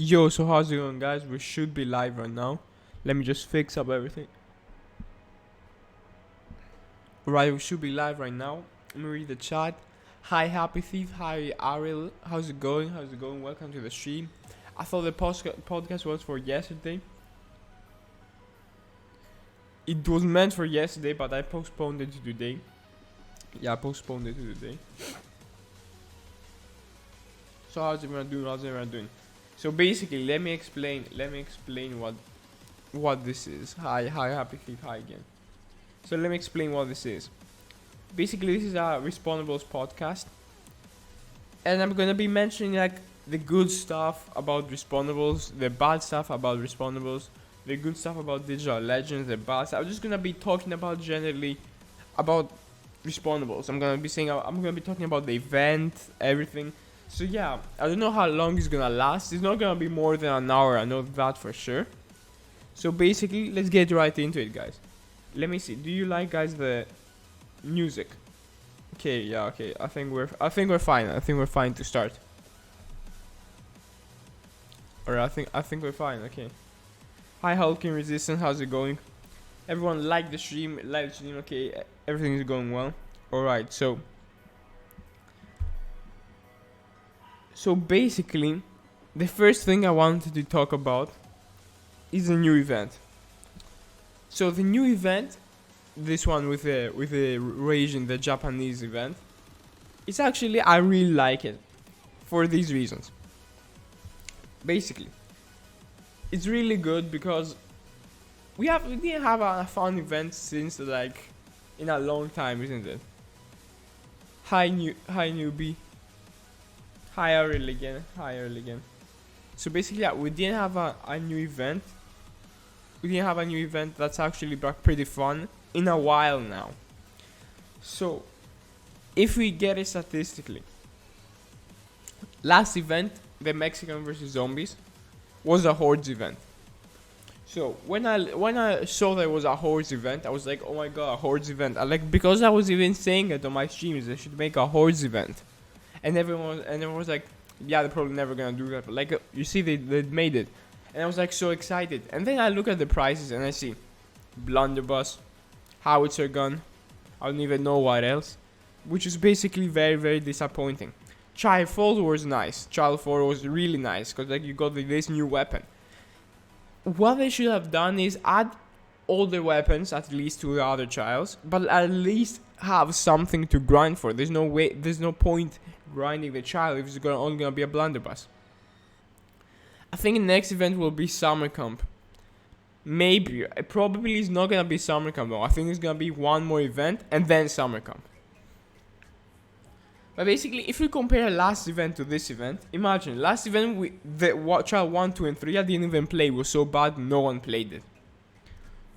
Yo, so how's it going, guys? We should be live right now. Let me just fix up everything. Right, we should be live right now. Let me read the chat. Hi, Happy Thief. Hi, Ariel. How's it going? How's it going? Welcome to the stream. I thought the podcast was for yesterday. It was meant for yesterday, but I postponed it to today. Yeah, I postponed it to today. So how's everyone doing? How's everyone doing? So basically, let me explain what this is. Hi, Happy Thief. Hi again. So let me explain what this is. Basically, this is a Respawnables podcast, and I'm gonna be mentioning like the good stuff about Respawnables, the bad stuff about Respawnables, the good stuff about Digital Legends, the bad stuff. I'm just gonna be talking about generally about Respawnables. I'm gonna be talking about the event, everything. So yeah, I don't know how long it's gonna last. It's not gonna be more than an hour, I know that for sure. So basically, let's get right into it, guys. Let me see. Do you like, guys, the music? Okay, yeah, okay. I think we're fine. I think we're fine to start. Or I think we're fine. Okay. Hi, Hulking Resistance. How's it going? Everyone like the stream. Okay, everything is going well. All right. So basically, the first thing I wanted to talk about is a new event. So the new event, this one with the Raging, the Japanese event, it's actually, I really like it for these reasons. Basically, it's really good because we didn't have a fun event since like in a long time, isn't it? Hi newbie. Hi Ariel again. So basically, yeah, we didn't have a new event. We didn't have a new event that's actually pretty fun in a while now. So, if we get it statistically, last event, the Mexican versus zombies, was a hordes event. So when I saw there was a hordes event, I was like, oh my god, a hordes event. Because I was even saying it on my streams, they should make a hordes event. And everyone was like, yeah, they're probably never gonna do that. But like, you see, they made it. And I was like so excited. And then I look at the prices and I see blunderbuss, howitzer gun, I don't even know what else, which is basically very, very disappointing. Child 4 was nice. Child 4 was really nice because like you got this new weapon. What they should have done is add all the weapons at least to the other childs, but at least have something to grind for. There's no point grinding the child if it's only gonna be a blunderbuss. I think the next event will be summer camp. Maybe. It probably is not gonna be summer camp though. I think it's gonna be one more event and then summer camp. But basically, if we compare last event to this event, imagine last event child 1, 2, and 3 I didn't even play. It was so bad no one played it.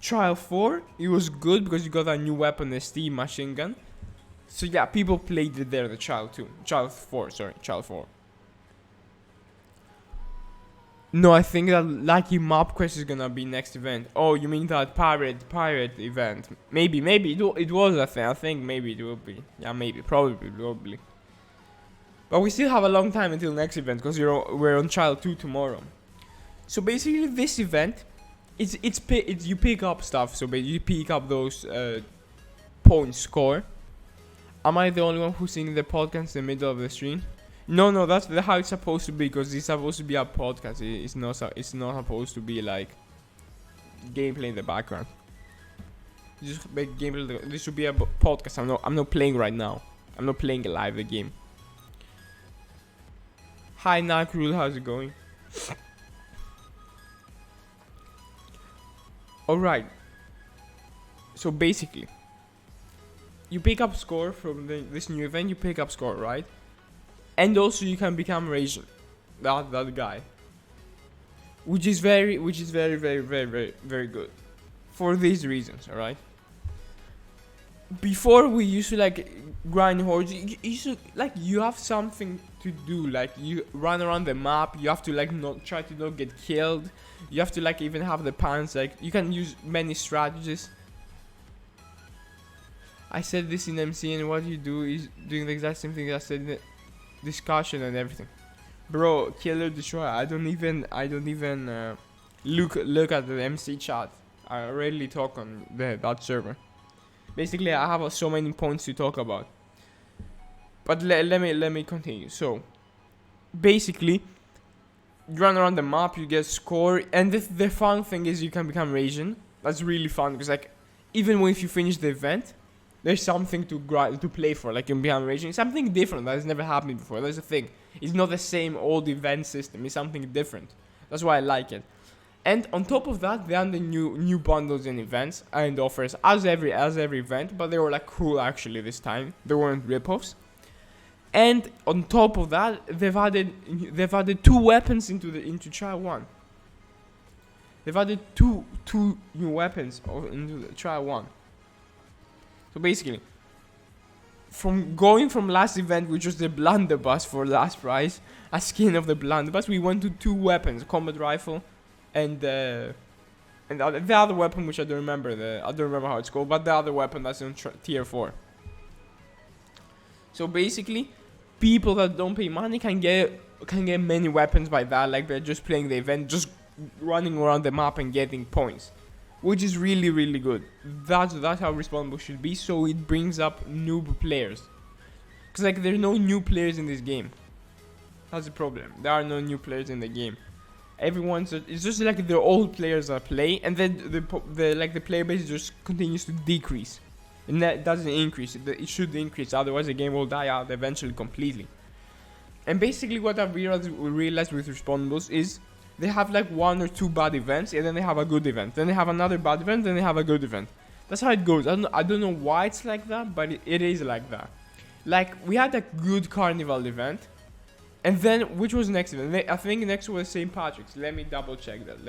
Trial 4, it was good because you got a new weapon, ST machine gun. So yeah, people played it there, the Child 4. No, I think that Lucky Map Quest is gonna be next event. Oh, you mean that pirate event? Maybe it was a thing. I think maybe it will be. Yeah, maybe, probably. But we still have a long time until next event because we're on Child 2 tomorrow. So basically, this event, it's you pick up stuff. So you pick up those points score. Am I the only one who's seeing the podcast in the middle of the stream? No, that's how it's supposed to be because it's supposed to be a podcast. It's not supposed to be like gameplay in the background. Just make gameplay. This should be a podcast. I'm not playing right now. I'm not playing live the game. Hi Nakrul, how's it going? Alright. So basically, you pick up score from this new event. You pick up score, right? And also you can become Raging, that guy, which is very, very good for these reasons. All right. Before we used to like grind hordes. You have something to do. Like you run around the map. You have to like not get killed. You have to like even have the pants. Like you can use many strategies. I said this in MC, and what you do is doing the exact same thing I said in the discussion and everything. Bro, Killer Destroyer. I don't even look at the MC chat. I rarely talk on that server. Basically, I have so many points to talk about. But let me continue. So, basically, you run around the map, you get score, and the fun thing is you can become Raging. That's really fun because like, even if you finish the event, there's something to play for. Like you can become Raging, something different that has never happened before. That's the thing. It's not the same old event system. It's something different. That's why I like it. And on top of that, they had the new bundles and events and offers as every event, but they were like cool actually this time. They weren't ripoffs. And on top of that, they've added 2 weapons into trial 1. They've added two new weapons into the trial 1. So basically, from last event, which was the blunderbuss for last prize, a skin of the blunderbuss, we went to 2 weapons: a combat rifle, and the other weapon, which I don't remember how it's called, but the other weapon that's in tier 4. So basically, people that don't pay money can get many weapons by that. Like they're just playing the event, just running around the map and getting points, which is really, really good. That's how Respawnables should be. So it brings up noob players, because like there's no new players in this game. That's the problem. There are no new players in the game. It's just like the old players that play, and then the player base just continues to decrease, and that doesn't increase. It should increase, otherwise the game will die out eventually completely. And basically, what I've realized with Respawnables is they have like 1 or 2 bad events, and then they have a good event. Then they have another bad event, then they have a good event. That's how it goes. I don't know why it's like that, but it is like that. Like we had a good Carnival event. And then, which was next event? I think next was St.PATRICKS. Let me double check that.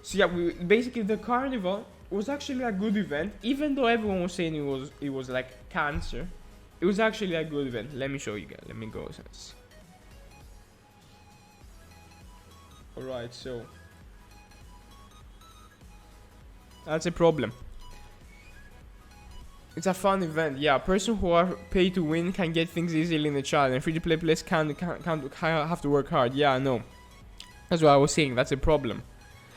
So yeah, basically the Carnival was actually a good event, even though everyone was saying it was like cancer. It was actually a good event. Let me show you guys. Let me go. Alright, so that's a problem. It's a fun event, yeah. Person who are pay to win can get things easily in the trial, and free-to-play players can't have to work hard. Yeah, I know. That's what I was saying. That's a problem.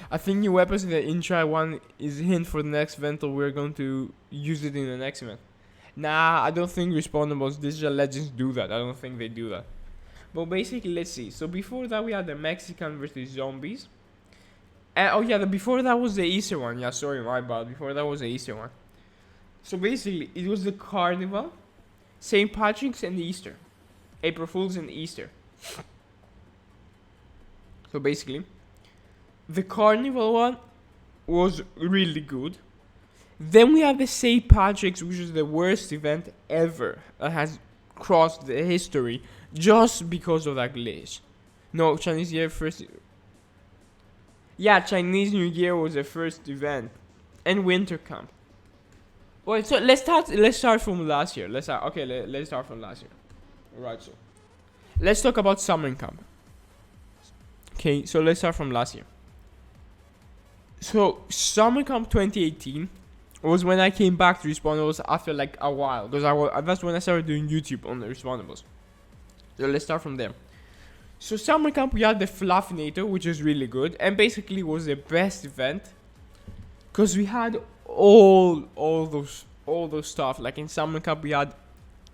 I think new weapons in trial 1 is a hint for the next event, or we're going to use it in the next event. Nah, I don't think Respawnables Digital Legends do that. I don't think they do that. But basically, let's see. So before that, we had the Mexican versus zombies. Oh yeah, before that was the Easter one. Yeah, sorry, my bad. Before that was the Easter one. So basically, it was the Carnival, St. Patrick's, and Easter. April Fools and Easter. So basically, the Carnival one was really good. Then we have the St. Patrick's, which is the worst event ever that has crossed the history just because of that glitch. No, Chinese Year first. Yeah, Chinese New Year was the first event, and Winter Camp. Wait, so let's start from last year. Let's start from last year. Alright, so let's talk about Summer Camp. Okay, so let's start from last year. So Summer Camp 2018 was when I came back to Respawnables after like a while, because that's when I started doing YouTube on the Respawnables. So let's start from there. So Summer Camp, we had the Fluffinator, which is really good, and basically was the best event, because we had all those stuff. Like in Summer Camp, we had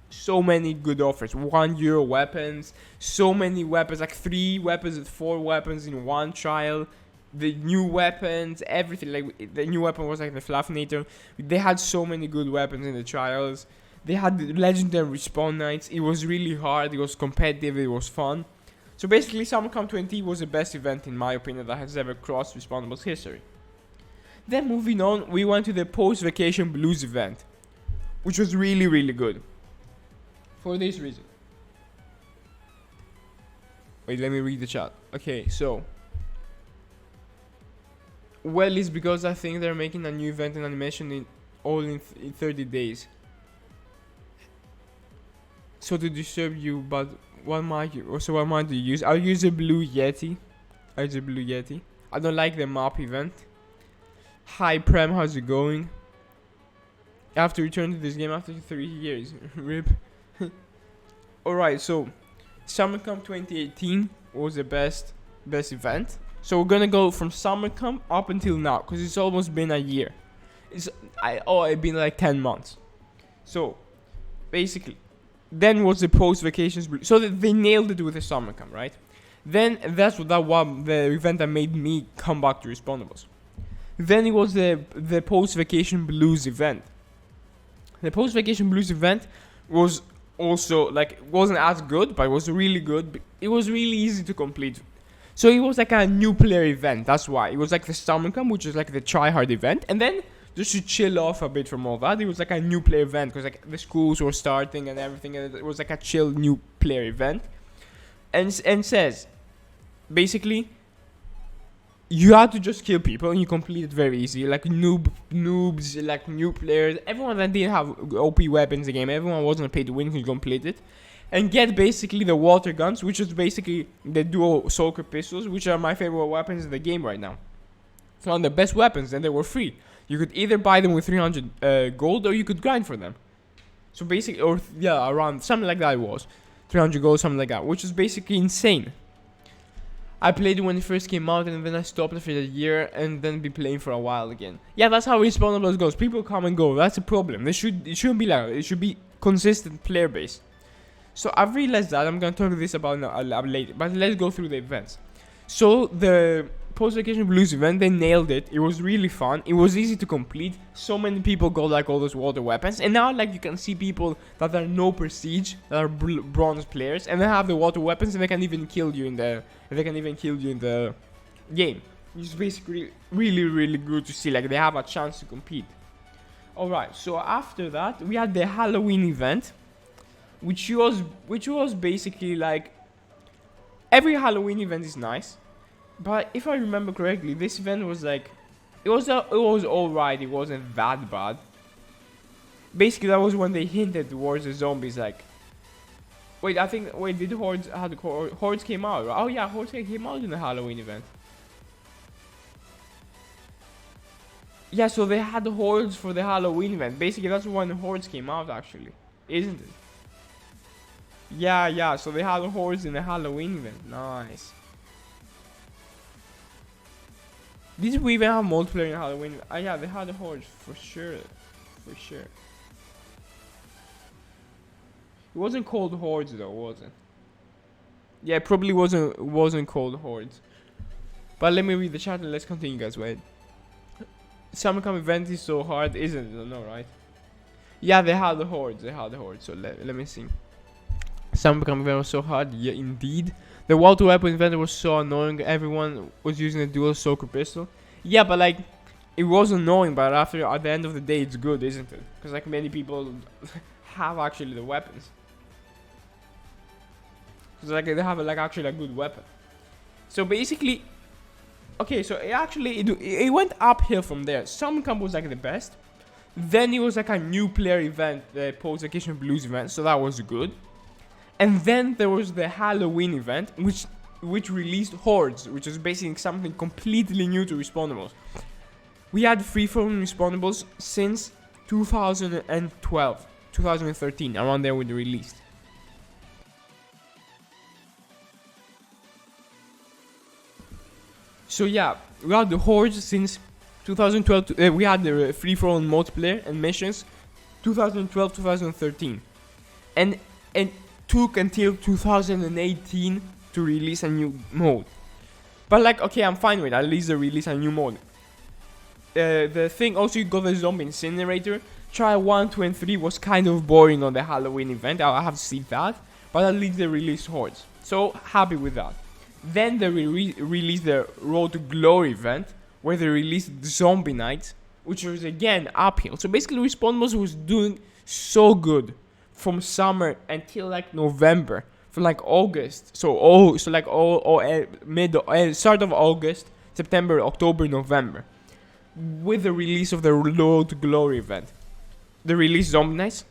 so many good offers. €1 weapons, so many weapons, like 3 weapons and 4 weapons in one trial. The new weapons, everything. Like the new weapon was like the Fluffinator. They had so many good weapons in the trials. They had the legendary Respawnites. It was really hard. It was competitive. It was fun. So basically, Summer Camp 20 was the best event in my opinion that has ever crossed Respawnables history. Then moving on, we went to the post-vacation blues event, which was really, really good. For this reason. Wait, let me read the chat. Okay, so. Well, it's because I think they're making a new event and animation in 30 days. So to disturb you, but what mic do you use? I'll use a Blue Yeti. I don't like the map event. Hi Prem, how's it going? I have to return to this game after 3 years. RIP. Alright, so Summer Camp 2018 was the best event. So we're gonna go from Summer Camp up until now, because it's almost been a year. It's been like 10 months. So basically, then was the post vacations. So they nailed it with the Summer Camp, right? Then that's what the event that made me come back to Respawnables. Then it was the post vacation blues event. The post vacation blues event was also like, wasn't as good, but it was really good. It was really easy to complete. So it was like a new player event. That's why it was like the Summer Camp, which is like the try hard event, and then just to chill off a bit from all that, it was like a new player event, because like the schools were starting and everything, and it was like a chill new player event. And says basically you had to just kill people and you complete it very easy, like noobs, like new players, everyone that didn't have OP weapons in the game, everyone wasn't paid to win, could complete it and get basically the water guns, which is basically the dual soaker pistols, which are my favorite weapons in the game right now. It's one of the best weapons, and they were free. You could either buy them with 300 gold, or you could grind for them. So basically, around something like that it was 300 gold, something like that, which is basically insane. I played it when it first came out, and then I stopped for a year, and then be playing for a while again. Yeah, that's how Respawnables goes. People come and go. That's a problem. It shouldn't be like that. It should be consistent player base. So I've realized that. I'm gonna talk this about later, but let's go through the events. So the post-vacation blues event, they nailed it. It was really fun. It was easy to complete. So many people got like all those water weapons, and now like you can see people that are no prestige, that are bronze players, and they have the water weapons, and they can even kill you in the game. It's basically really good to see. Like they have a chance to compete. All right. So after that, we had the Halloween event, which was basically like, every Halloween event is nice. But if I remember correctly, this event was like, it was alright. It wasn't that bad. Basically, that was when they hinted towards the zombies. Like, did Hordes came out? Oh yeah, Hordes came out in the Halloween event. Yeah, so they had the Hordes for the Halloween event. Basically, that's when the Hordes came out, actually, isn't it? Yeah. So they had the Hordes in the Halloween event. Nice. Did we even have multiplayer in Halloween? Yeah, they had the Hordes for sure. It wasn't called Hordes though, was it? Yeah, it probably wasn't called Hordes. But let me read the chat and let's continue, guys. Wait. Summer Camp event is so hard, isn't it? No, right? Yeah, they had the Hordes. So let me see. Summer Camp event was so hard. Yeah, indeed. The water weapon event was so annoying. Everyone was using a dual soaker pistol. Yeah, but like, it was annoying. But at the end of the day, it's good, isn't it? Because like many people have actually the weapons. Because like they have like actually a good weapon. So basically, okay. So it went uphill from there. Summer Camp was like the best. Then it was like a new player event, the post-vacation blues event. So that was good. And then there was the Halloween event, which released Hordes, which is basically something completely new to Respawnables. We had free-flowing Respawnables since 2013, around there when they released. So yeah, we had the Hordes since 2012. We had the free-flowing multiplayer and missions 2012-2013, and took until 2018 to release a new mode. But like, okay, I'm fine with that. At least they release a new mode. The thing also, you got the zombie incinerator. Trial 1, 2, and 3 was kind of boring on the Halloween event. I have to see that. But at least they released Hordes. So happy with that. Then they released the Road to Glory event, where they released Zombinites, which was again uphill. So basically, Respawnables was doing so good from summer until like November, from like August. So start of August, September, October, November, with the release of the Road to Glory event. They released Zombinites.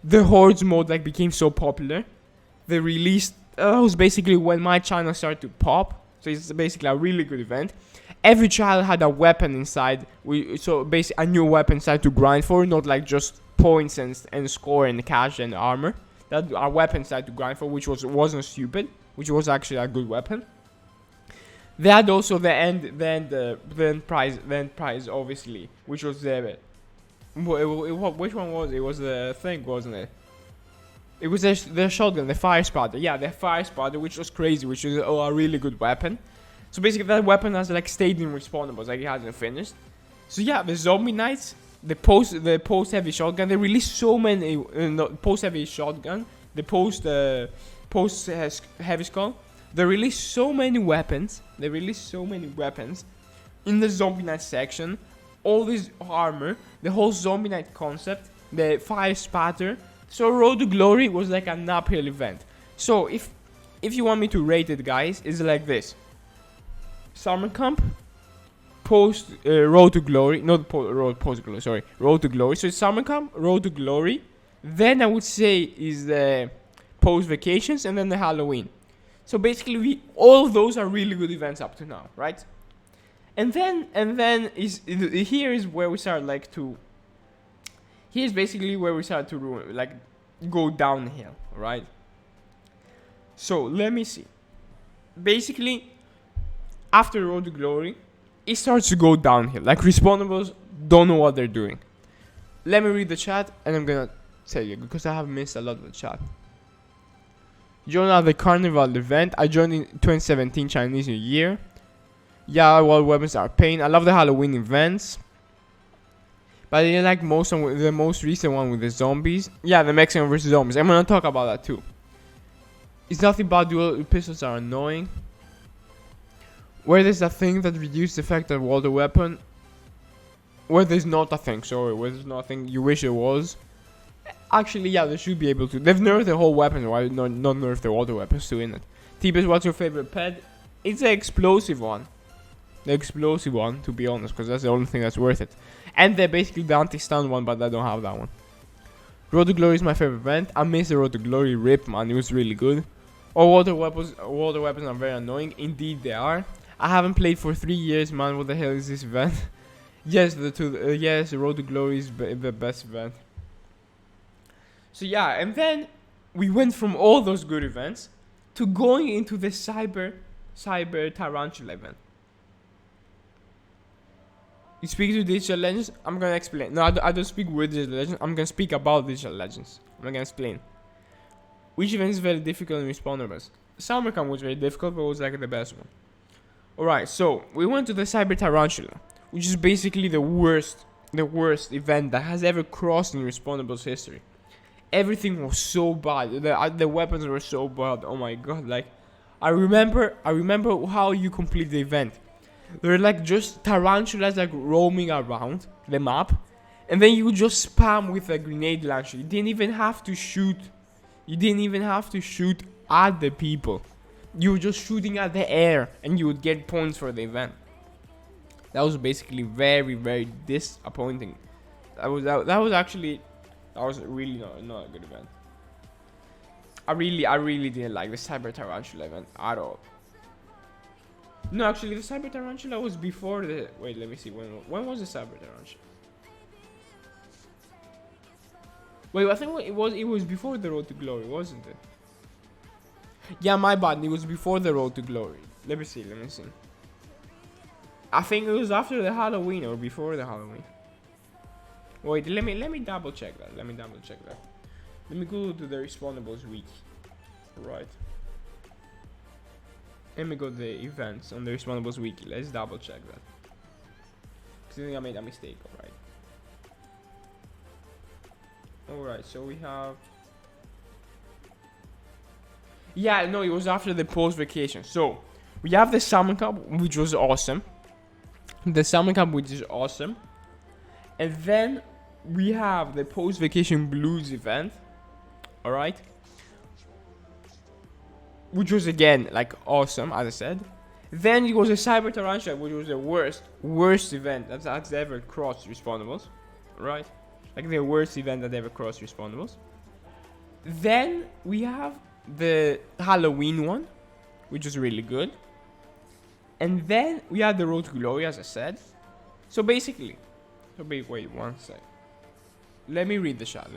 The Hordes mode like became so popular. They released. That was basically when my channel started to pop. So it's basically a really good event. Every child had a weapon inside. So basically a new weapon inside to grind for, not like just points and score and cash and armor. that are weapons that to grind for, which wasn't stupid, which was actually a good weapon. They had also the end prize obviously, which was the which one was it? It was the thing, wasn't it? It was the shotgun, the fire spotter. Yeah, the fire spotter, which was crazy, which was a really good weapon. So basically, that weapon has like stayed in respawnables, like it hasn't finished. So yeah, the Zombinites, the post heavy shotgun. They released so many post heavy shotgun. The post heavy skull. They released so many weapons. They released so many weapons in the Zombinite section. All this armor, the whole Zombinite concept, the fire spatter. So Road to Glory was like an uphill event. So if you want me to rate it, guys, it's like this: Summer Camp, post Road to Glory, not post Glory, sorry, Road to Glory. So it's Summer Camp, Road to Glory. Then I would say is the post vacations, and then the Halloween. So basically, all of those are really good events up to now, right? And then here is where we start like to. Here's basically where we start to ruin, like go downhill, right? So let me see. Basically, after Road to Glory, it starts to go downhill. Like Respawnables don't know what they're doing. Let me read the chat, and I'm gonna tell you because I have missed a lot of the chat. Join at the Carnival event. I joined in 2017 Chinese New Year. Yeah, well, weapons are pain. I love the Halloween events. But I didn't like the most recent one with the zombies. Yeah, the Mexican versus zombies. I'm gonna talk about that too. It's nothing but dual pistols are annoying. Where there's a thing that reduces the effect of water weapon. Where there's not a thing, sorry. Where there's nothing you wish it was. Actually, yeah, they should be able to. They've nerfed the whole weapon. Why not nerf the water weapons too in it? TBEST, what's your favorite pet? It's the explosive one. The explosive one, to be honest, because that's the only thing that's worth it. And they're basically the anti-stun one, but I don't have that one. Road to Glory is my favorite event. I miss the Road to Glory rip, man. It was really good. All water weapons are very annoying. Indeed, they are. I haven't played for 3 years, man. What the hell is this event? Yes, the Road to Glory is the best event. So yeah, and then we went from all those good events to going into the cyber tarantula event. You speak to Digital Legends? I'm gonna explain. No, I don't speak with Digital Legends. I'm gonna speak about Digital Legends. I'm gonna explain. Which event is very difficult in Respawnables? Summer Camp was very difficult, but was like the best one. Alright, so we went to the Cyber Tarantula, which is basically the worst event that has ever crossed in Respawnables history. Everything was so bad. The weapons were so bad. Oh my god! Like, I remember how you complete the event. There were like just tarantulas like roaming around the map, and then you would just spam with a grenade launcher. You didn't even have to shoot. You didn't even have to shoot at the people. You were just shooting at the air, and you would get points for the event. That was basically very, very disappointing. That was really not a good event. I really didn't like the Cyber Tarantula event at all. No, actually, the Cyber Tarantula was before the. Wait, let me see. When was the Cyber Tarantula? Wait, I think it was before the Road to Glory, wasn't it? Yeah, my bad. It was before the Road to Glory. Let me see. I think it was after the Halloween or before the Halloween. Wait, let me double check that. Let me go to the Respawnables wiki. Right. Let me go to the events on the Respawnables wiki. Let's double check that. Because I think I made a mistake. Alright, so we have. Yeah, no, it was after the post vacation. So we have the Summer Camp, which was awesome. And then we have the post vacation blues event. Alright. Which was again like awesome, as I said. Then it was a Cyber Tarantula, which was the worst event that's ever crossed Respawnables. Right? Like the worst event that ever crossed Respawnables. Then we have the Halloween one, which was really good. And then we had the Road to Glory, as I said. So basically, wait one sec. Let me read the chat.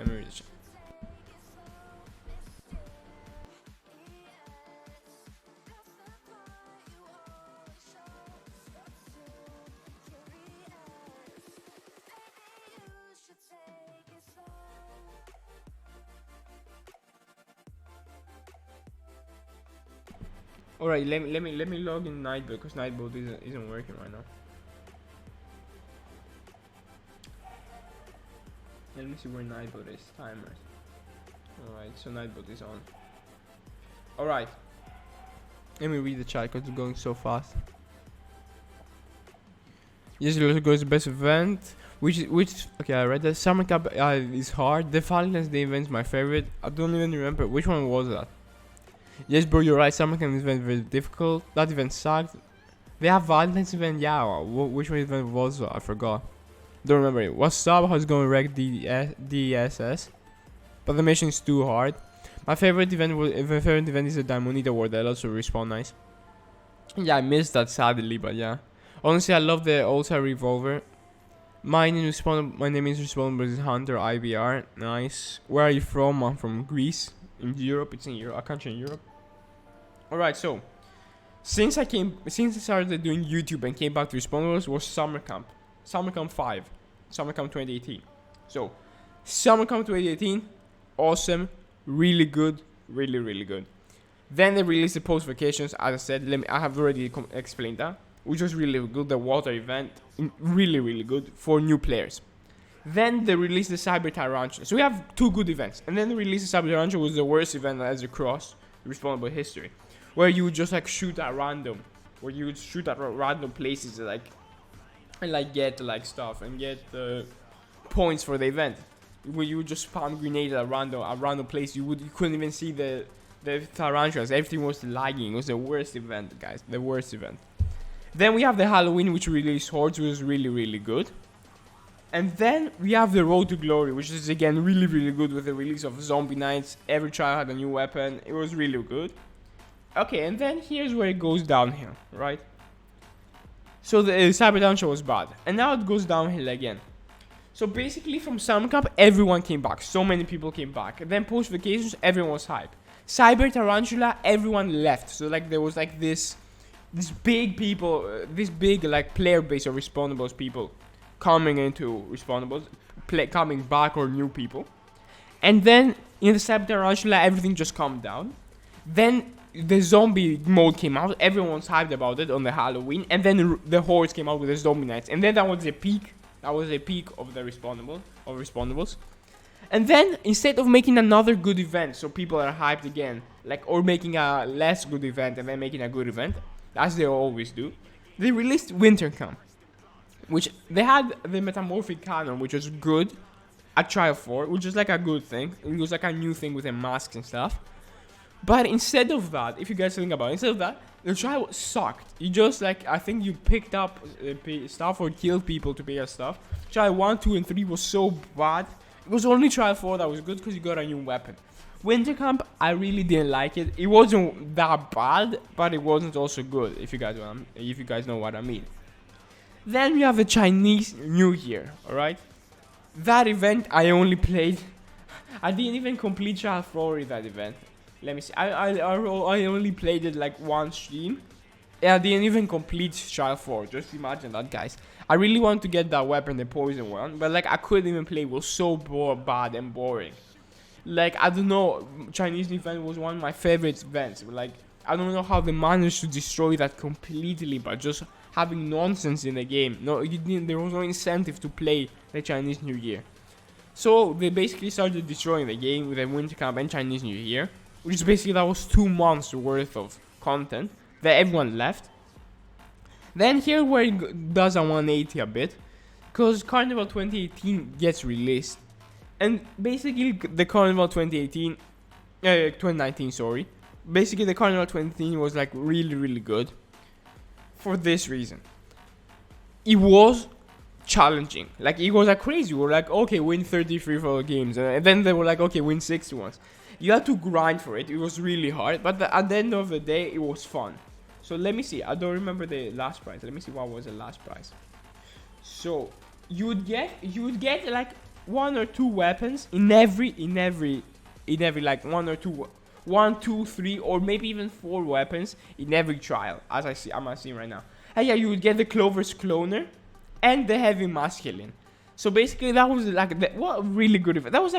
Alright, let me log in Nightbot because Nightbot isn't working right now. Let me see where Nightbot is. Timers. Alright, so Nightbot is on. Alright. Let me read the chat because it's going so fast. Yes, it goes best event. Which okay, I read that. Summer Camp is hard. The Valentine's Day event is my favorite. I don't even remember which one was that. Yes, bro, you're right. Summer Camp event very difficult. That event sucked. They have Valentine's event. Yeah, which one event was that? I forgot. Don't remember it. What's up? How's it going? Wreck DSS. But the mission is too hard. My favorite event is the Diamonita War. That also respawn nice. Yeah, I missed that sadly, but yeah. Honestly, I love the Ultra Revolver. My name is Respawnables Hunter IBR. Nice. Where are you from? I'm from Greece. In Europe. It's in Europe. A country in Europe. Alright, so since I started doing YouTube and came back to Respawnables was Summer Camp. Summer Camp 5. Summer Camp 2018. So Summer Camp 2018, awesome, really good, really good. Then they released the post vacations, as I said. I have already explained that, which was really good. The water event, really good for new players. Then they released the Cyber Tarantula. So we have two good events. And then they released the Cyber Tarantula, was the worst event as across Respawnable history, where you would just like shoot at random, random places and get like stuff and get points for the event. Where you would just spam grenades at random place. You couldn't even see the tarantulas. Everything was lagging. It was the worst event, guys. The worst event. Then we have the Halloween, which released Hordes, which was really good. And then we have the Road to Glory, which is again really good with the release of Zombinites. Every trial had a new weapon. It was really good. Okay, and then here's where it goes downhill, right? So the Cyber Tarantula was bad, and now it goes downhill again. So basically from Summer Camp, everyone came back. So many people came back. And then post vacations, everyone was hyped. Cyber Tarantula, everyone left. So like there was like this big people, this big like player base of Respawnables people coming into Respawnables, coming back, or new people. And then in the Cyber Tarantula, everything just calmed down. Then the zombie mode came out. Everyone's hyped about it on the Halloween. And then the Hordes came out with the Zombinites. And then that was the peak. That was a peak of the Respawnables. And then instead of making another good event, so people are hyped again, or making a less good event and then making a good event, as they always do, they released Winter Camp, which they had the metamorphic cannon, which was good at trial 4, which was like a good thing. It was like a new thing with the masks and stuff. But instead of that, if you guys think about it, instead of that, the trial sucked. You just I think you picked up stuff or killed people to pick up stuff. Trial 1, 2, and 3 was so bad. It was only trial 4 that was good because you got a new weapon. Winter Camp, I really didn't like it. It wasn't that bad, but it wasn't also good. If you guys know what I mean. Then we have the Chinese New Year. All right, that event I only played. I didn't even complete trial 4 in that event. Let me see. I only played it one stream. I didn't even complete trial 4. Just imagine that, guys. I really want to get that weapon, the poison one, but I couldn't even play. It was so bad and boring. I don't know. Chinese event was one of my favorite events. I don't know how they managed to destroy that completely, but just having nonsense in the game. No, there was no incentive to play the Chinese New Year. So they basically started destroying the game with the Winter Camp and Chinese New Year, which is basically that was 2 months worth of content that everyone left. Then here where it does a 180 a bit, because Carnival 2018 gets released, and basically the Carnival 2019, sorry. Basically the Carnival 2018 was really good for this reason. It was challenging. It was crazy. We were okay, win 33 for games, and then they were okay, win 60 ones. You had to grind for it. It was really hard, but at the end of the day, it was fun. So let me see. I don't remember the last prize. Let me see what was the last prize. So you would get 1 or 2 weapons in every 1, 2, 3, or maybe even 4 weapons in every trial. I'm seeing right now. And yeah, you would get the Clover's Cloner and the Heavy Masculine. So basically, that was what a really good event. That was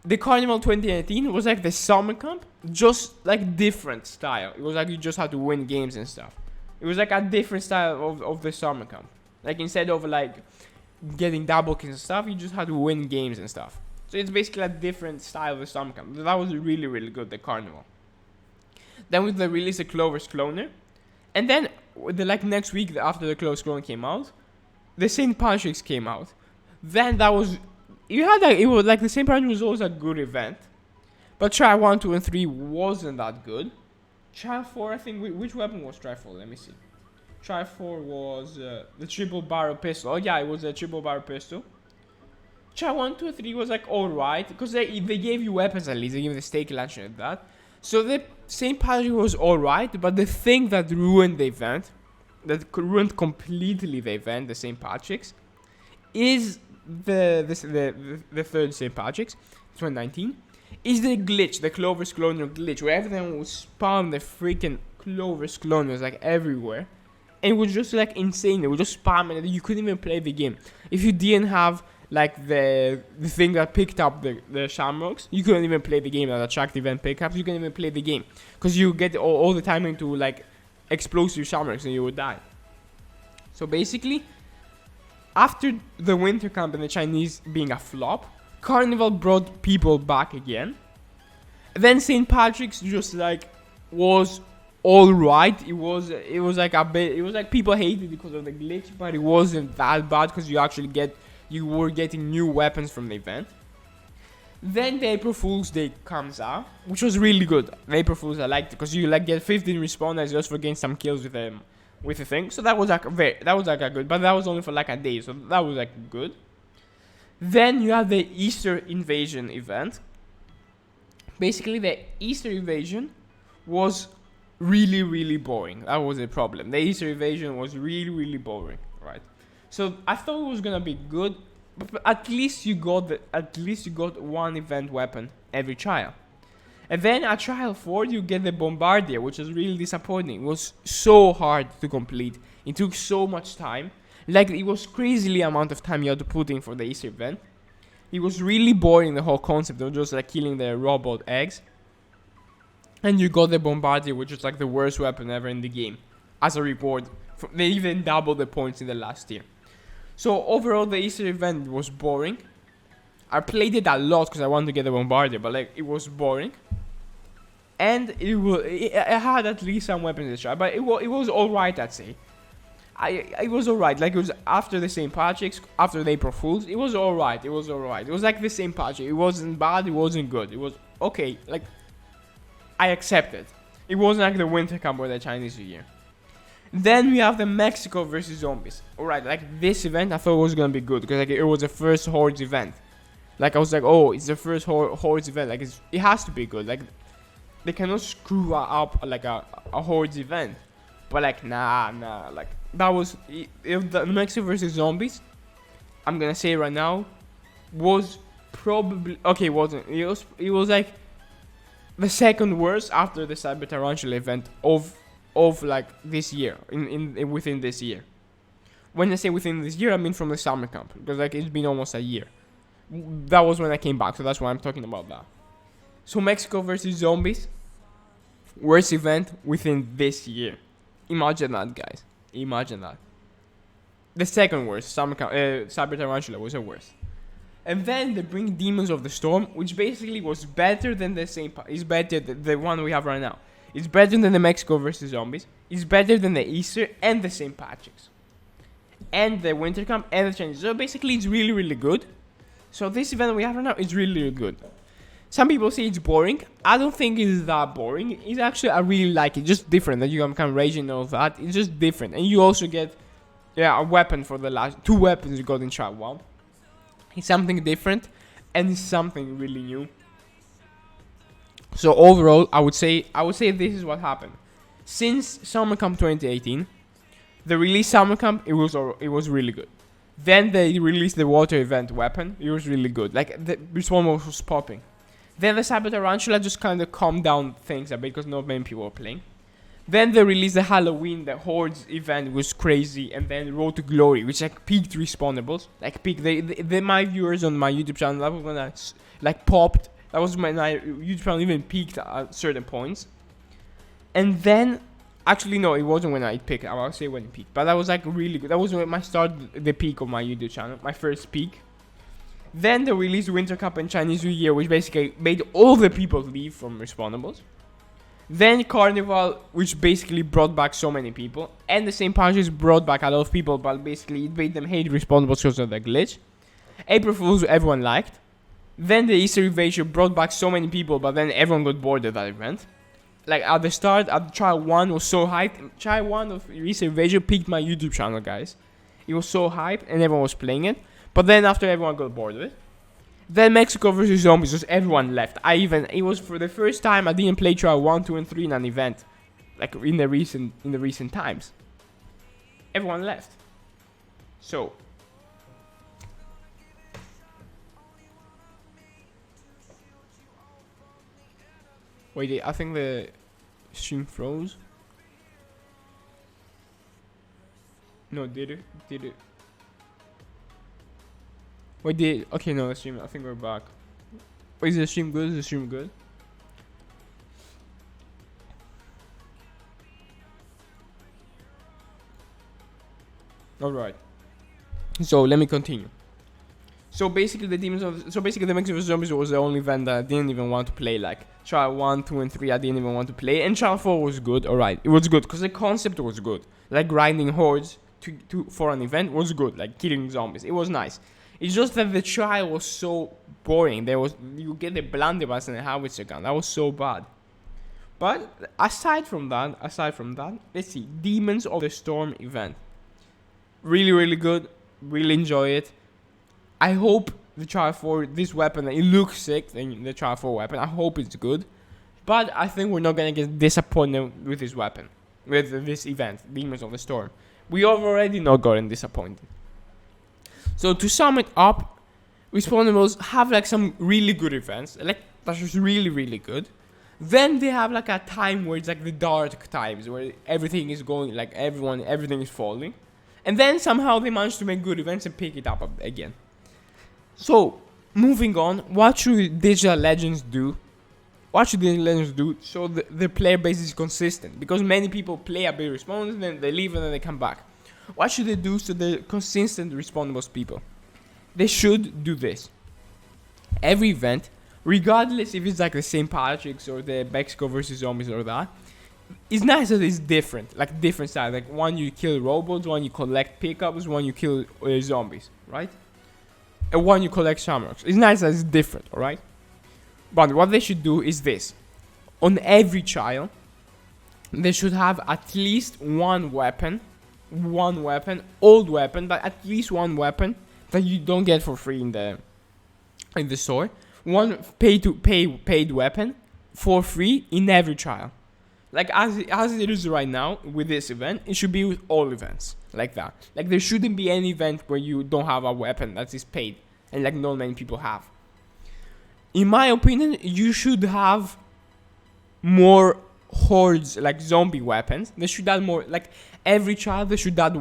the Carnival 2018 was like the summer camp, just like different style. It was like you just had to win games and stuff. It was like a different style of the summer camp. Like instead of like getting double kills and stuff, you just had to win games and stuff. So it's basically a different style of the summer camp. That was really, really good, the Carnival. Then with the release of Clover's Cloner. And then the like next week after the Clover's Cloner came out, the St. Patrick's came out. Then that was, you had like, it was like the St. Patrick's was always a good event. But Trial 1, 2, and 3 wasn't that good. Trial 4, I think, which weapon was Trial 4? Let me see. Trial 4 was the triple barrel pistol. Oh yeah, it was a triple barrel pistol. Trial 1, 2, 3 was like alright, because they gave you weapons at least. They gave you the stake launcher and that. So the St. Patrick's was alright, but the thing that ruined the event, that ruined completely the event, the St. Patrick's, is the third St. Patrick's, 2019, is the glitch, the Clover's Cloner glitch, where everyone would spawn the freaking Clover's Cloners like everywhere. And it was just like insane. They would just spam it. You couldn't even play the game. If you didn't have like the thing that picked up the shamrocks, you couldn't even play the game. That attract event pickups, you couldn't even play the game. Because you get all the time into like explosive shamrocks and you would die. So basically, after the winter camp and the Chinese being a flop, Carnival brought people back again. Then St. Patrick's just like was alright. It was like a bit, it was like people hated it because of the glitch, but it wasn't that bad because you were getting new weapons from the event. Then the April Fool's Day comes out, which was really good. The April Fool's I liked it because you like get 15 respawners just for getting some kills with the thing. So that was like a good, but that was only for like a day, so that was like good. Then you have the Easter Invasion event. Basically, the Easter Invasion was really, really boring. That was the problem. The Easter Invasion was really, really boring, right? So I thought it was gonna be good, but at least you got one event weapon every trial. And then at trial 4 you get the Bombardier, which is really disappointing. It was so hard to complete. It took so much time. Like it was crazily amount of time you had to put in for the Easter event. It was really boring, the whole concept of just like killing the robot eggs. And you got the Bombardier, which is like the worst weapon ever in the game, as a reward. They even doubled the points in the last year. So overall, the Easter event was boring. I played it a lot because I wanted to get the Bombardier, but like it was boring. And it had at least some weapons to try, but it was alright, I'd say. It was alright. Like it was after the St. Patrick's, after the April Fools. It was alright. It was alright. It was like the St. Patrick. It wasn't bad. It wasn't good. It was okay. Like I accept it. It wasn't like the winter camp or the Chinese New Year. Then we have the Mexico versus Zombies. Alright, like this event I thought was gonna be good because like it was the first Hordes event. Like I was like, oh, it's the first Hordes event. Like it has to be good. Like they cannot screw up like a Hordes event. But like nah. Like that was if the Mexico versus Zombies. I'm gonna say right now was probably okay. Wasn't it was like the second worst after the Cyber Tarantula event of like this year within this year. When I say within this year, I mean from the summer camp because like it's been almost a year. That was when I came back, so that's why I'm talking about that. So Mexico versus Zombies, worst event within this year. Imagine that, guys. Imagine that. The second worst, summer camp, Cyber Tarantula was the worst. And then they bring Demons of the Storm, which basically was better than the same. It's better than the one we have right now. It's better than the Mexico versus Zombies. It's better than the Easter and the St. Patrick's. And the Winter Camp and the Chinese. So basically it's really, really good. So this event we have right now is really, really good. Some people say it's boring. I don't think it's that boring. It's actually, I really like it. Just different. That you can become raging and all that. It's just different. And you also get, a weapon for the last, 2 weapons you got in Trial 1. It's something different. And it's something really new. So overall, I would say this is what happened. Since Summer Camp 2018, the release Summer Camp, it was really good. Then they released the water event weapon. It was really good. Like this one was popping. Then the Cyber Tarantula just kind of calmed down things a bit because not many people were playing. Then they released the Halloween, the Hordes event was crazy, and then Road to Glory, which like peaked Respawnables. Like peaked. My viewers on my YouTube channel were gonna like popped That was when my YouTube channel even peaked at certain points. And then, actually no, it wasn't when I peaked. I'll say when it peaked, but that was like really good. That was when I started the peak of my YouTube channel, my first peak. Then they released Winter Camp and Chinese New Year, which basically made all the people leave from Respawnables. Then Carnival, which basically brought back so many people, and the St.PATRICKS brought back a lot of people, but basically it made them hate Respawnables because of the glitch. April Fools, everyone liked. Then the Easter Invasion brought back so many people, but then everyone got bored of that event. Like at the start, at trial 1 was so hyped. Trial 1 of Easter Invasion peaked my YouTube channel, guys. It was so hyped and everyone was playing it. But then after everyone got bored of it. Then Mexico vs Zombies, just everyone left. It was for the first time I didn't play trial 1, 2 and 3 in an event. Like in the recent times. Everyone left. So wait, I think the stream froze. No, did it? Wait, okay, no, the stream, I think we're back. Wait, is the stream good? Is the stream good? Alright. So, let me continue. So basically the Mexican Zombies was the only event that I didn't even want to play. Like trial 1, 2 and 3 I didn't even want to play, and trial 4 was good. Alright, it was good because the concept was good. Like grinding hordes for an event was good, like killing zombies. It was nice. It's just that the trial was so boring. You get the blunderbuss and the howitzer gun. That was so bad. But aside from that, let's see. Demons of the Storm event. Really, really good. Really enjoy it. I hope the trial 4, this weapon, it looks sick, the trial 4 weapon. I hope it's good. But I think we're not going to get disappointed with this weapon. With this event, Demons of the Storm. We have already not gotten disappointed. So to sum it up, Respawnables have like some really good events. Like that's just really, really good. Then they have like a time where it's like the dark times, where everything is going, like everything is falling. And then somehow they manage to make good events and pick it up again. So, moving on, what should Digital Legends do? So the player base is consistent? Because many people play a bit Respawnables, then they leave and then they come back. What should they do so they're consistent Respawnables people? They should do this. Every event, regardless if it's like the St.PATRICKS or the Mexico vs Zombies or that, it's nice that it's different, like different styles. Like one you kill robots, one you collect pickups, one you kill zombies, right? And one you collect shamrocks. It's nice that it's different, alright? But what they should do is this. On every trial, they should have at least one weapon, old weapon, but at least one weapon that you don't get for free in the store. One paid weapon for free in every trial. Like as it is right now with this event, it should be with all events like that. Like there shouldn't be any event where you don't have a weapon that is paid and like not many people have. In my opinion, you should have more hordes, like zombie weapons. They should add more, like every trial they should add,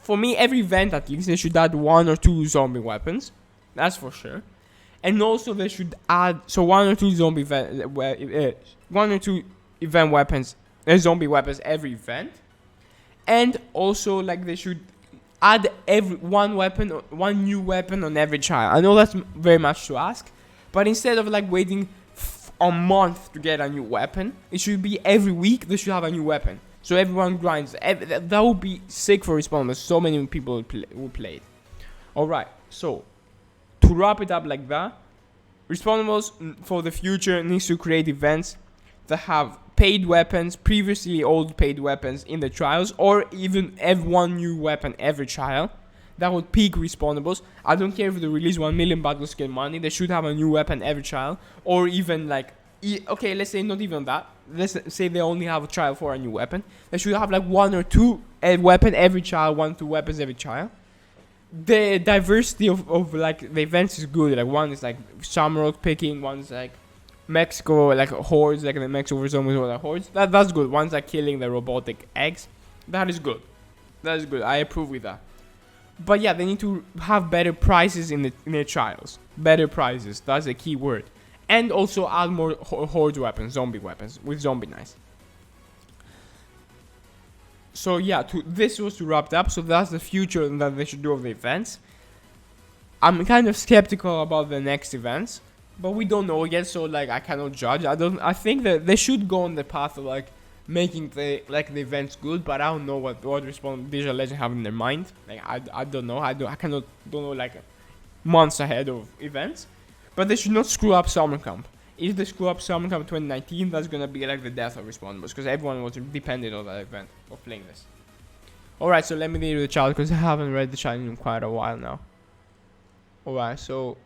for me every event at least, they should add 1 or 2 zombie weapons. That's for sure. And also they should add, so 1 or 2 event weapons, zombie weapons every event. And also like they should add one new weapon on every trial. I know that's very much to ask, but instead of like waiting a month to get a new weapon, it should be every week they should have a new weapon, so everyone grinds. That would be sick for Respawnables. So many people will play it. Alright, so to wrap it up like that, Respawnables for the future needs to create events that have paid weapons, previously old paid weapons in the trials, or even have one new weapon every trial. That would peak Respawnables. I don't care if they release 1 million battle skin money, they should have a new weapon every trial. Or even like, okay, let's say not even that. Let's say they only have a trial for a new weapon. They should have like 1 or 2 weapon every trial, 1 or 2 weapons every trial. The diversity of like the events is good. Like one is like shamrock picking, one's like Mexico, like hordes, like the Mexico vs Zombies or the hordes. That's good. One's like killing the robotic eggs. That is good. I approve with that. But yeah, they need to have better prices in the trials. Better prices. That's the key word. and also add more horde weapons, zombie weapons with zombinites. So yeah, this was to wrap it up. So that's the future that they should do of the events. I'm kind of skeptical about the next events, but we don't know yet, so like I cannot judge. I think that they should go on the path of like making the events good, but I don't know what Digital Legends have in their mind. Like I don't know. I don't know like months ahead of events. But they should not screw up Summer Camp. If they screw up Summer Camp 2019, that's gonna be like the death of Respawnables, because everyone was dependent on that event of playing this. Alright, so let me read the chat, because I haven't read the chat in quite a while now. Alright, so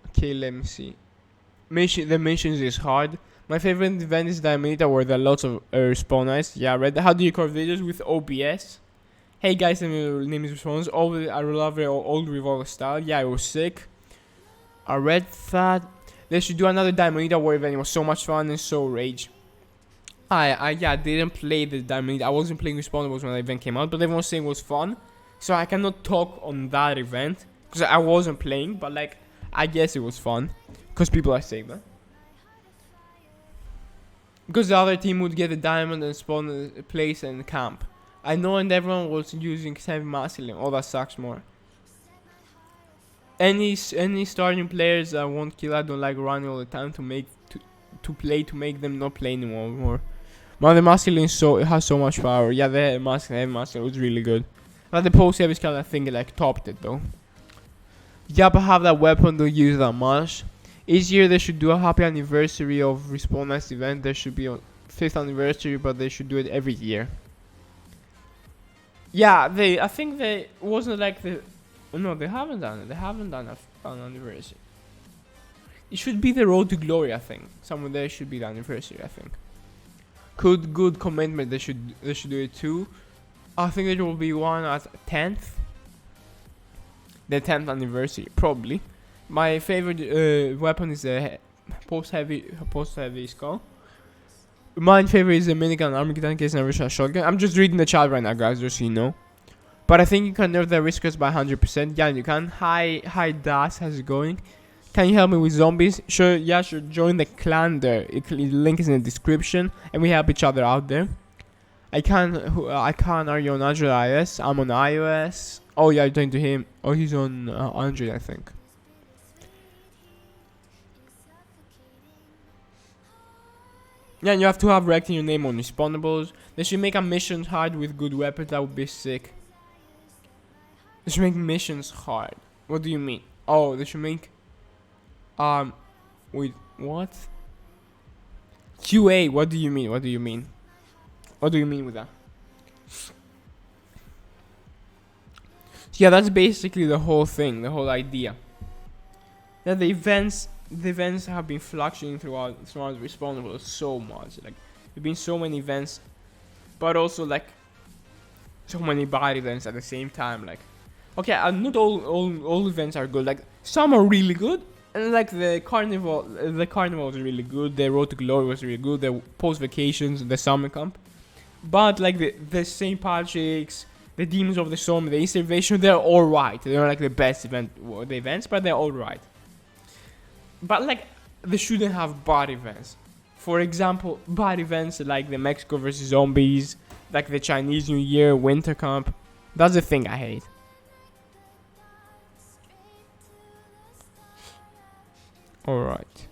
okay, let me see. The missions is hard. My favorite event is the Diamonita, where there are lots of Respawnites. Yeah, I read that. How do you record videos with OBS? Hey guys, my name is Respawnables. I love the old revolver style. Yeah, it was sick. I read that. They should do another Diamonita war event. It was so much fun and so rage. I didn't play the Diamonita. I wasn't playing Respawnables when the event came out, but everyone was saying it was fun. So I cannot talk on that event because I wasn't playing, but like I guess it was fun because people are saying that. Because the other team would get a diamond and spawn a place and camp. I know, and everyone was using heavy masculine. Oh, that sucks more. Any starting players that won't kill, I don't like running all the time to make them not play anymore. But the masculine it has so much power. Yeah, the heavy masculine was really good. But the post heavy skull, I think like topped it though. Yeah, but have that weapon, don't use that much. Each year they should do a happy anniversary of Respawnables event. There should be a 5th anniversary, but they should do it every year. Yeah, I think they wasn't like the. No, they haven't done it. They haven't done an anniversary. It should be the road to glory, I think. Somewhere there should be the anniversary, I think. Good commitment. They should do it too. I think there will be one at 10th. The 10th anniversary, probably. My favorite weapon is the post heavy skull. My favorite is the minigun, Armageddon case, and a shotgun. I'm just reading the chat right now, guys, just so you know. But I think you can nerf the aristocrats by 100%. Yeah, you can. Hi, Das, how's it going? Can you help me with zombies? Sure, yeah, sure. Join the clan there. The link is in the description, and we help each other out there. I can't. Are you on Android iOS? I'm on iOS. Oh yeah, you're talking to him. Oh, he's on Android, I think. Yeah, and you have to have wrecked in your name on Respawnables. They should make a mission hard with good weapons. That would be sick. They should make missions hard. What do you mean? Oh, they should make wait, what? QA, what do you mean? What do you mean? What do you mean with that? Yeah, that's basically the whole thing, the whole idea. Yeah, the events have been fluctuating throughout Respawnables so much. Like, there've been so many events, but also like so many bad events at the same time. Like, okay, not all events are good. Like, some are really good, and like the carnival was really good. The road to glory was really good. The post vacations, the summer camp, but like the St.PATRICKS, the demons of the storm, the Incinerator, they're all right. They're like the best events, but they're all right. But like, they shouldn't have bad events. For example, bad events like the Mexico versus zombies, like the Chinese New Year Winter Camp. That's the thing I hate. Alright.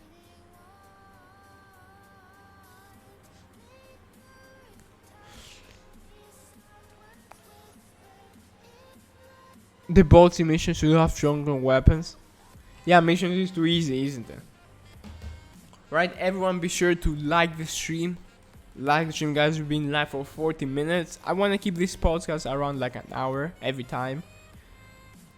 The boats in mission should have stronger weapons. Yeah, missions is too easy, isn't it? Right, everyone be sure to like the stream. Like the stream, guys. We've been live for 40 minutes. I want to keep this podcast around like an hour every time.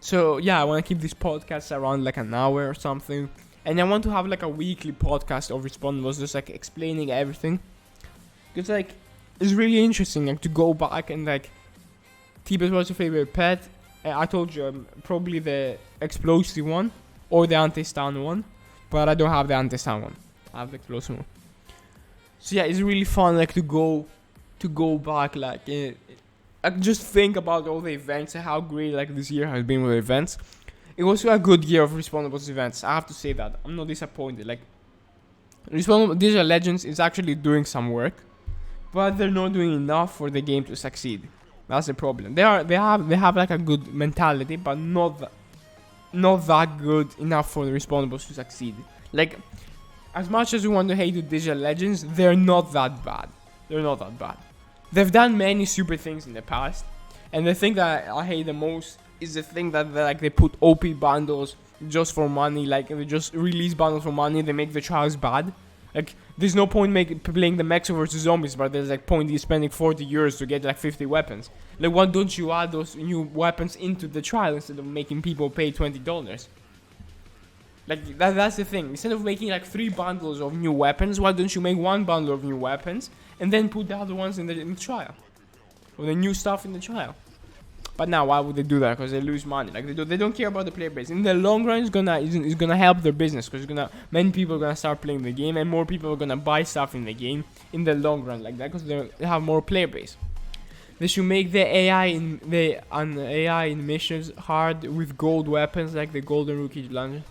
So yeah, I want to keep this podcast around like an hour or something. And I want to have like a weekly podcast of Respawnables, just like explaining everything. Because like, it's really interesting like to go back and like, TBEST, what's your favorite pet? I told you probably the explosive one or the anti-stun one, but I don't have the anti-stun one. I have the explosive one. So yeah, it's really fun like to go back like I just think about all the events and how great like this year has been with events. it was a good year of Respawnables events. I have to say that. I'm not disappointed. Like, Respawnables Digital Legends is actually doing some work, but they're not doing enough for the game to succeed. That's the problem. They have like a good mentality, but not that good enough for the Respawnables to succeed. Like, as much as we want to hate the Digital Legends, they're not that bad. They're not that bad. They've done many super things in the past, and the thing that I hate the most is the thing that they put OP bundles just for money. Like, they just release bundles for money. They make the trials bad. Like, there's no point playing the Mexo versus zombies, but there's like point in spending 40 euros to get like 50 weapons. Like, why don't you add those new weapons into the trial instead of making people pay $20? Like, that's the thing. Instead of making like 3 bundles of new weapons, why don't you make 1 bundle of new weapons and then put the other ones in the trial, or the new stuff in the trial? But now, why would they do that? Because they lose money. Like, they don't care about the player base. In the long run, it's gonna help their business, because many people are gonna start playing the game, and more people are gonna buy stuff in the game in the long run, like that, because they have more player base. They should make the AI in missions hard with gold weapons, like the golden rookie launcher.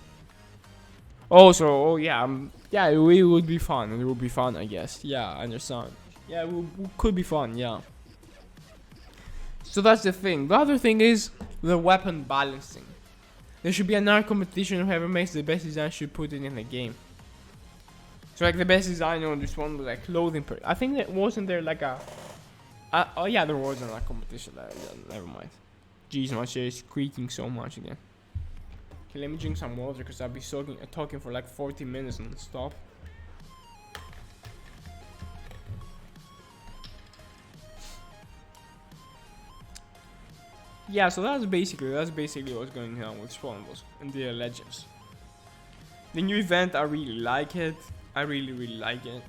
Oh yeah, it would be fun. It would be fun, I guess. Yeah, I understand. Yeah, it could be fun. Yeah. So that's the thing. The other thing is the weapon balancing. There should be another competition. Whoever makes the best design should put it in the game. So like the best design on this one was like clothing. I think that wasn't there like a. Oh yeah, there wasn't a competition. Never mind. Jeez, my chair is creaking so much again. Okay, let me drink some water because I'll be talking for like 40 minutes non-stop. Yeah, so that's basically what's going on with Respawnables and the Legends. The new event, I really like it. I really like it.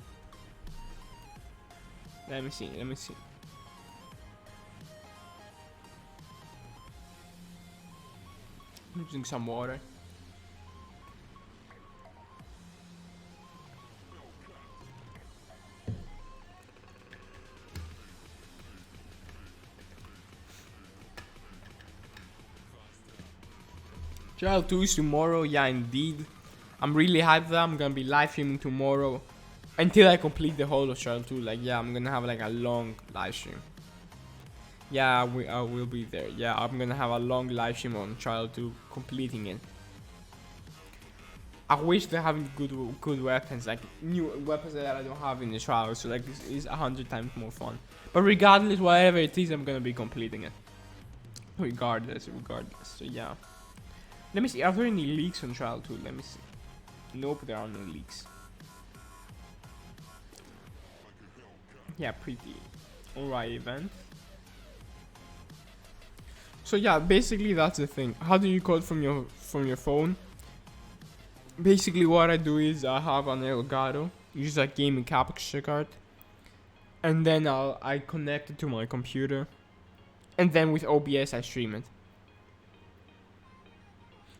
Let me see. I'm using some water. Trial 2 is tomorrow, yeah, indeed. I'm really hyped that I'm gonna be live streaming tomorrow until I complete the whole of Trial 2. Like, yeah, I'm gonna have like a long live stream. Yeah, I will be there. Yeah, I'm gonna have a long live stream on Trial 2, completing it. I wish they have good weapons, like new weapons that I don't have in the trial, so like this is 100 times more fun. But regardless, whatever it is, I'm gonna be completing it. Regardless. So yeah. Let me see, are there any leaks on Trial 2? Let me see. Nope, there are no leaks. Yeah, pretty alright event. So yeah, basically that's the thing. How do you code from your phone? Basically what I do is I have an Elgato, use a gaming capture card, and then I connect it to my computer, and then with OBS I stream it.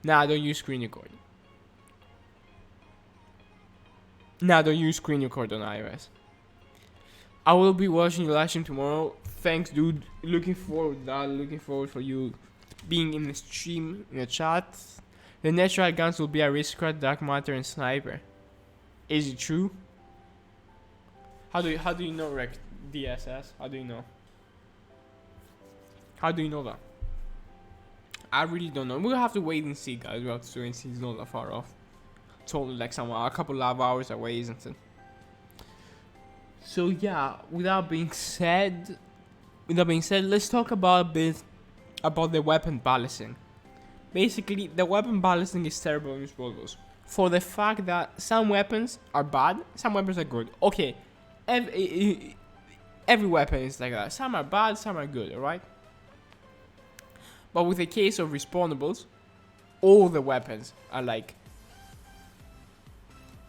Nah, I don't use screen recording. Nah, I don't use screen record on iOS. I will be watching the live stream tomorrow. Thanks, dude. Looking forward to that. Looking forward for you being in the stream, in the chat. The natural guns will be aristocrat, dark matter, and sniper. Is it true? How do you know, Rec DSS? How do you know? How do you know that? I really don't know. We'll have to wait and see, guys. We'll have to wait and see. It's not that far off. It's only like a couple of hours away, isn't it? So yeah, with that being said, let's talk about a bit about the weapon balancing. Basically, the weapon balancing is terrible in Respawnables, for the fact that some weapons are bad, some weapons are good. Okay, every weapon is like that. Some are bad, some are good, alright? But with the case of Respawnables, all the weapons are like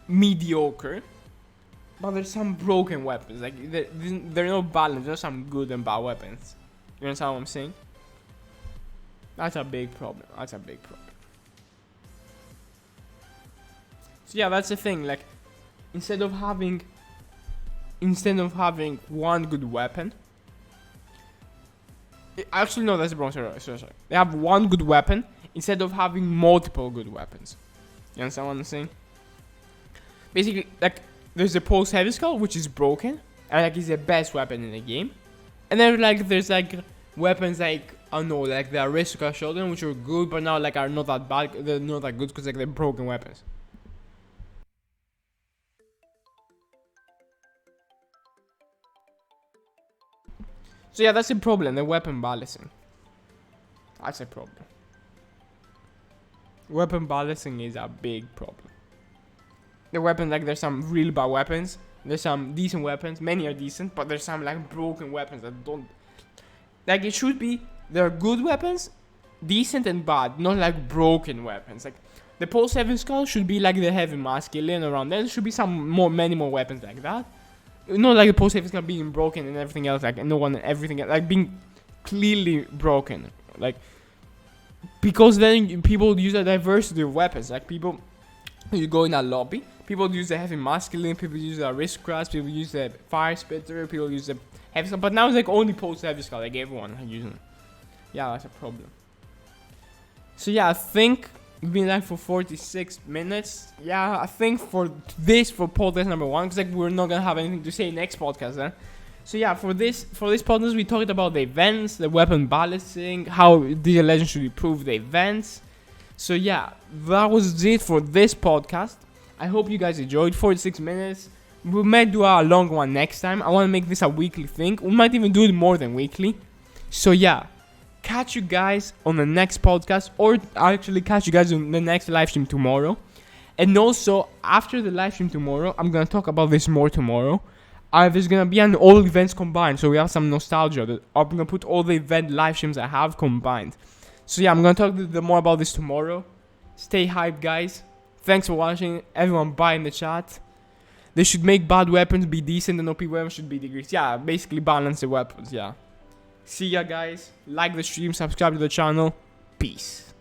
mediocre. But there's some broken weapons, like they're not balanced. There's some good and bad weapons. You understand what I'm saying? That's a big problem. So yeah, that's the thing. Like, instead of having one good weapon, actually no, that's the wrong. Sorry. They have one good weapon instead of having multiple good weapons. You understand what I'm saying? Basically, like, there's a pulse heavy skull, which is broken, and like is the best weapon in the game. And then like there's like weapons like, I don't know, like the aristocrat shotgun, which are good, but now like are not that bad. They're not that good because like they're broken weapons. So yeah, that's a problem. The weapon balancing. That's a problem. Weapon balancing is a big problem. The weapons, like, there's some really bad weapons. There's some decent weapons. Many are decent, but there's some like broken weapons that don't. Like, it should be, there are good weapons, decent and bad, not like broken weapons. Like, the pulse 7 skull should be like the heavy masculine around. There should be many more weapons like that. Not like the pulse 7 skull being broken and everything else, like no one and everything else, like being clearly broken. Like, because then people use a diversity of weapons. Like, people, you go in a lobby, people use the heavy masculine, people use the aristocrats, people use the fire spitter, people use the heavy skull, but now it's like only pulse heavy skull, like everyone is using it. Yeah, that's a problem. So yeah, I think we've been live for 46 minutes. Yeah, I think for podcast number 1, because like we're not gonna have anything to say next podcast then. So yeah, for this podcast we talked about the events, the weapon balancing, how the legend should improve the events. So yeah, that was it for this podcast. I hope you guys enjoyed 46 minutes. We might do a long one next time. I want to make this a weekly thing. We might even do it more than weekly. So yeah, catch you guys on the next podcast, or actually catch you guys on the next live stream tomorrow. And also, after the live stream tomorrow, I'm going to talk about this more tomorrow. There's going to be all events combined, so we have some nostalgia. I'm going to put all the event live streams I have combined. So yeah, I'm going to talk more about this tomorrow. Stay hyped, guys. Thanks for watching. Everyone buy in the chat. They should make bad weapons be decent and OP weapons should be decreased. Yeah, basically balance the weapons, yeah. See ya, guys. Like the stream, subscribe to the channel. Peace.